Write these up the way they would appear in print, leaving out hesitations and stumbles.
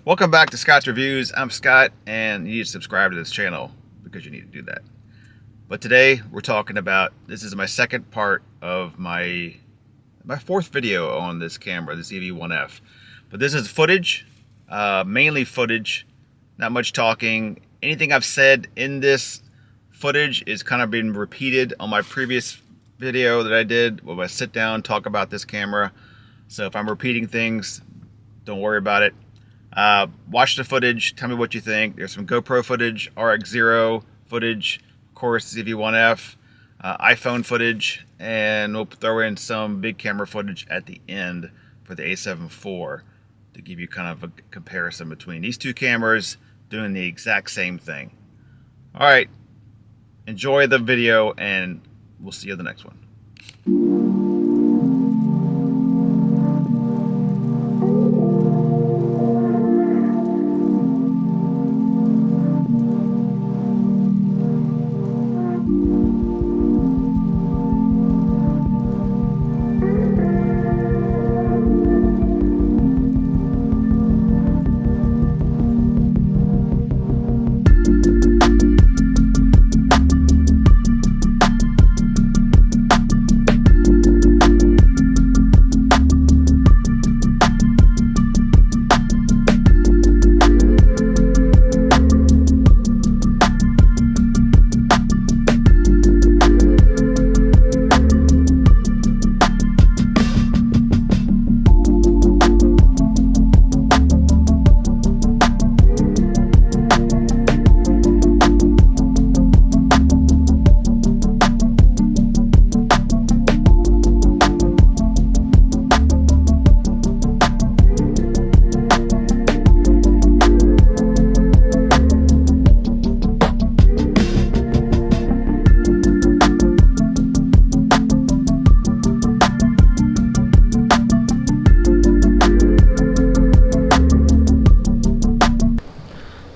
Welcome back to Scott's Reviews. I'm Scott, and you need to subscribe to this channel because you need to do that. But today we're talking about, this is my second part of my fourth video on this camera, the ZV-1F. But this is footage, mainly footage, not much talking. Anything I've said in this footage is kind of been repeated on my previous video that I did where I sit down, talk about this camera. So if I'm repeating things, don't worry about it. Watch the footage, tell me what you think. There's some GoPro footage, RX-0 footage, of course ZV-1F, iPhone footage, and we'll throw in some big camera footage at the end for the A7 IV to give you kind of a comparison between these two cameras doing the exact same thing. Alright, enjoy the video and we'll see you in the next one.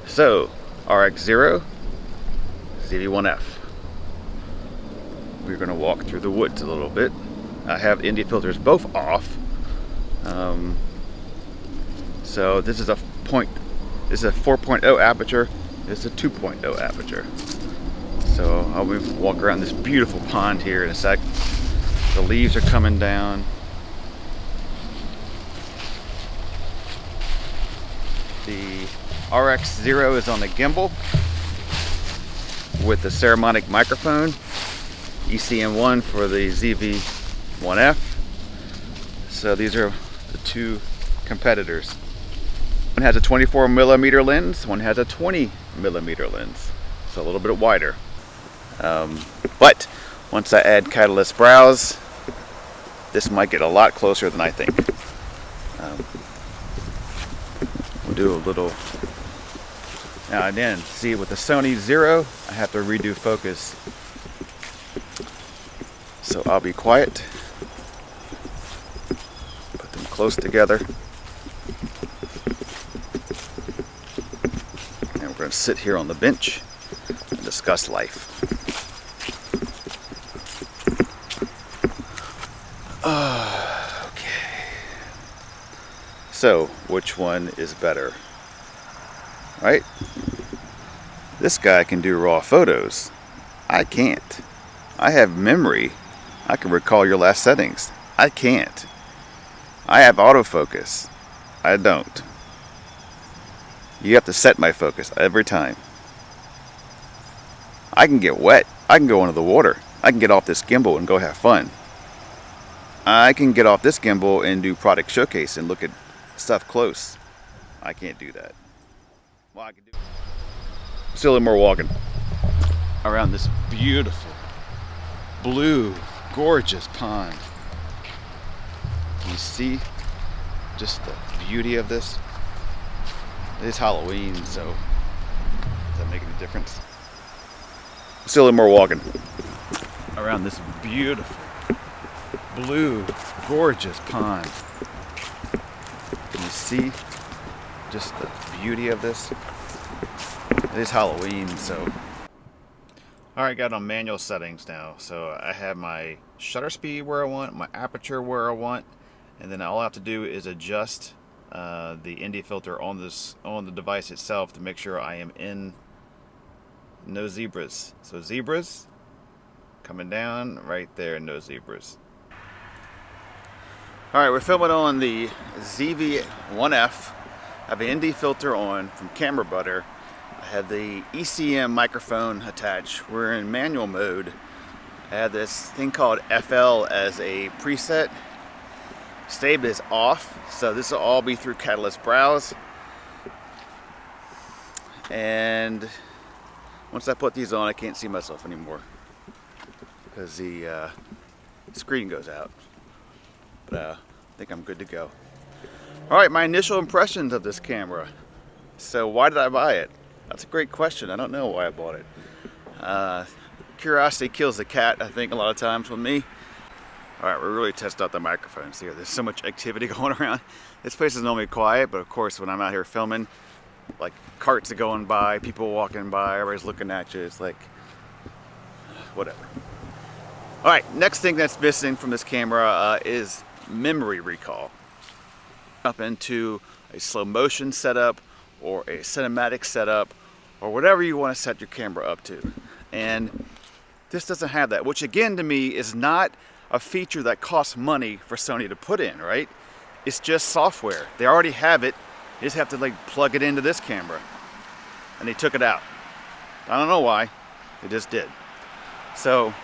So, RX-0, ZV-1F. We're going to walk through the woods a little bit. I have the ND filters both off. So this is a 4.0 aperture. This is a 2.0 aperture. So I'll walk around this beautiful pond here in a sec. The leaves are coming down. The RX-0 is on the gimbal with the Saramonic microphone, ECM1 for the ZV-1F. So these are the two competitors. One has a 24mm lens, one has a 20mm lens, so a little bit wider. But once I add Catalyst Browse, this might get a lot closer than I think. We'll do a little. Now and then, see with the Sony Zero, I have to redo focus. So I'll be quiet. Put them close together. And we're going to sit here on the bench and discuss life. Okay. So, which one is better? Right? This guy can do raw photos. I can't. I have memory. I can recall your last settings. I can't. I have autofocus. I don't. You have to set my focus every time. I can get wet. I can go into the water. I can get off this gimbal and go have fun. I can get off this gimbal and do product showcase and look at stuff close. I can't do that. Well, I can do still a little more walking around this beautiful blue gorgeous pond. Can you see just the beauty of this? It's Halloween, so does that make any difference? Still a little more walking around this beautiful blue gorgeous pond. Can you see just the beauty of this? It is Halloween, so. Alright, got on manual settings now. So I have my shutter speed where I want, my aperture where I want, and then all I have to do is adjust the ND filter on the device itself to make sure I am in no zebras. So zebras coming down right there, no zebras. All right, we're filming on the ZV-1F. I have an ND filter on from Camera Butter. I have the ECM microphone attached. We're in manual mode. I have this thing called FL as a preset. Stab is off, so this will all be through Catalyst Browse. And once I put these on, I can't see myself anymore because the screen goes out. But I think I'm good to go. All right, my initial impressions of this camera. So why did I buy it? That's a great question. I don't know why I bought it. Curiosity kills the cat, I think, a lot of times with me. All right, we're really testing out the microphones here. There's so much activity going around. This place is normally quiet, but of course when I'm out here filming, like carts are going by, people walking by, everybody's looking at you. It's like, whatever. All right, next thing that's missing from this camera is memory recall. Up into a slow motion setup or a cinematic setup or whatever you want to set your camera up to. And this doesn't have that, which again to me is not a feature that costs money for Sony to put in, right? It's just software. They already have it. You just have to like plug it into this camera. And they took it out. I don't know why. They just did. So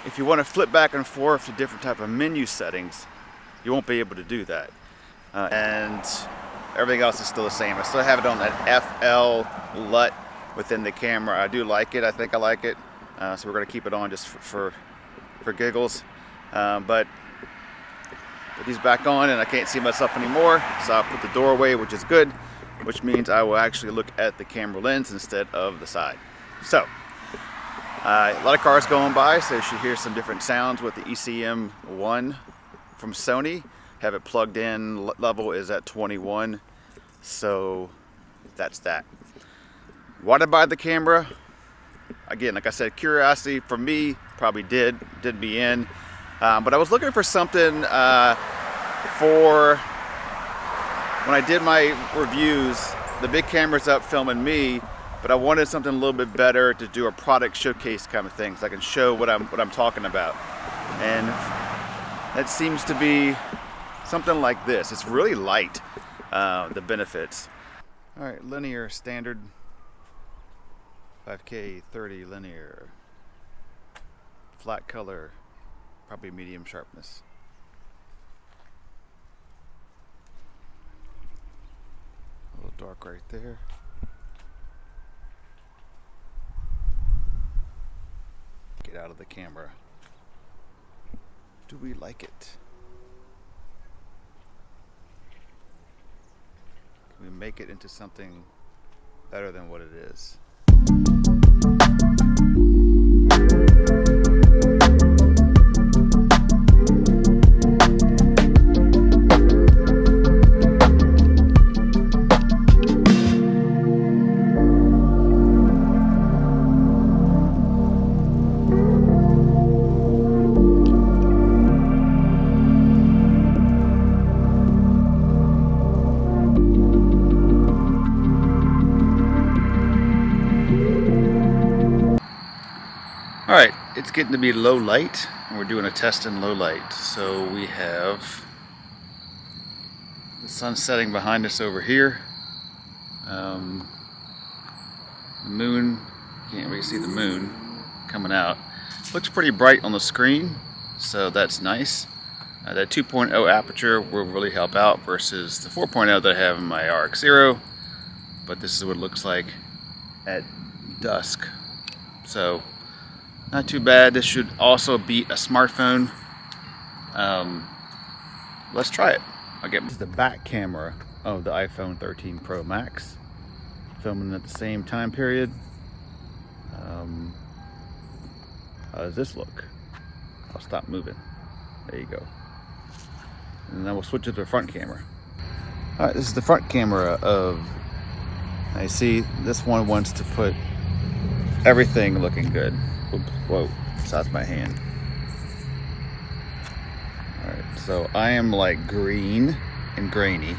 if you want to flip back and forth to different type of menu settings, you won't be able to do that. And everything else is still the same. I still have it on that FL LUT within the camera. I do like it. I think I like it. So we're going to keep it on just for giggles. But put these back on and I can't see myself anymore. So I'll put the door away, which is good, which means I will actually look at the camera lens instead of the side. So a lot of cars going by, so you should hear some different sounds with the ECM1 from Sony. Have it plugged in, level is at 21, so that's that. Why did I buy the camera? Again, like I said, curiosity for me probably did me in, but I was looking for something for when I did my reviews. The big camera's up filming me, but I wanted something a little bit better to do a product showcase kind of thing, so I can show what I'm talking about, and that seems to be something like this. It's really light, the benefits. All right, linear standard, 5K 30 linear, flat color, probably medium sharpness. A little dark right there. Get out of the camera. Do we like it? Can we make it into something better than what it is? All right, it's getting to be low light, and we're doing a test in low light. So we have the sun setting behind us over here. The moon, can't really see the moon coming out. Looks pretty bright on the screen, so that's nice. That 2.0 aperture will really help out versus the 4.0 that I have in my RX-0. But this is what it looks like at dusk. So not too bad. This should also beat a smartphone. Let's try it. This is the back camera of the iPhone 13 Pro Max, filming at the same time period. How does this look? I'll stop moving. There you go. And then we'll switch to the front camera. All right, this is the front camera of. I see this one wants to put everything looking good. Oops, whoa, that's my hand. All right, so I am like green and grainy.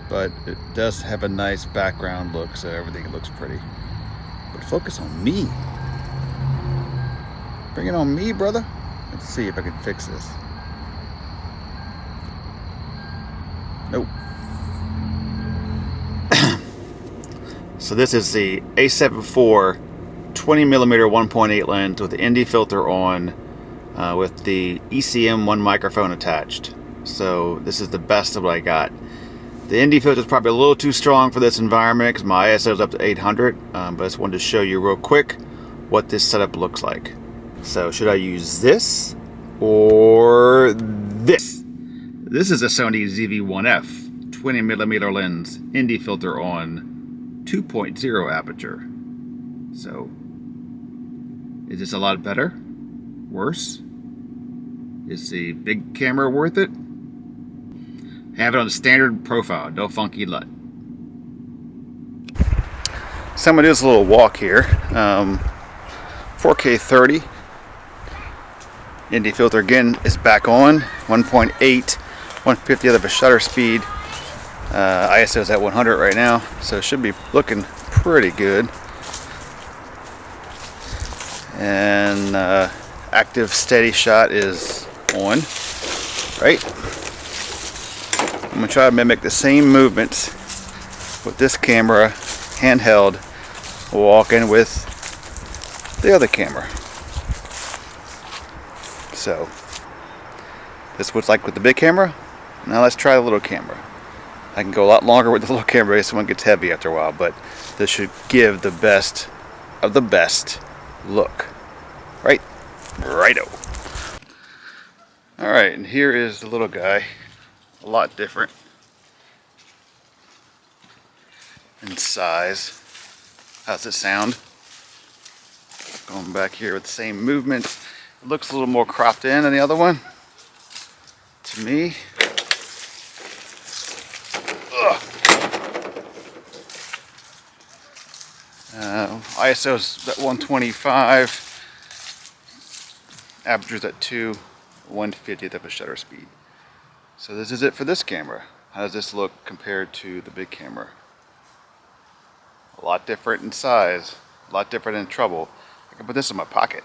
but it does have a nice background look, so everything looks pretty. But focus on me. Bring it on me, brother. Let's see if I can fix this. Nope. So this is the A7 IV 20mm 1.8 lens with the ND filter on, with the ECM1 microphone attached. So this is the best of what I got. The ND filter is probably a little too strong for this environment because my ISO is up to 800, but I just wanted to show you real quick what this setup looks like. So should I use this or this? This is a Sony ZV-1F 20mm lens, ND filter on, 2.0 aperture. So is this a lot better? Worse? Is the big camera worth it? Have it on the standard profile, no funky LUT. So I'm gonna do this little walk here. 4K 30. ND filter again is back on. 1.8, 150th of a shutter speed. ISO is at 100 right now, so it should be looking pretty good. And active steady shot is on, right? I'm gonna try to mimic the same movements with this camera, handheld, walking with the other camera. So, this is what it's like with the big camera. Now let's try the little camera. I can go a lot longer with the little camera because one gets heavy after a while, but this should give the best of the best look. Right? Righto. Alright, and here is the little guy. A lot different in size. How's it sound? Going back here with the same movement. It looks a little more cropped in than the other one, to me. ISO's at 125. Aperture's at 2, 150th of a shutter speed. So this is it for this camera. How does this look compared to the big camera? A lot different in size, a lot different in trouble. I can put this in my pocket.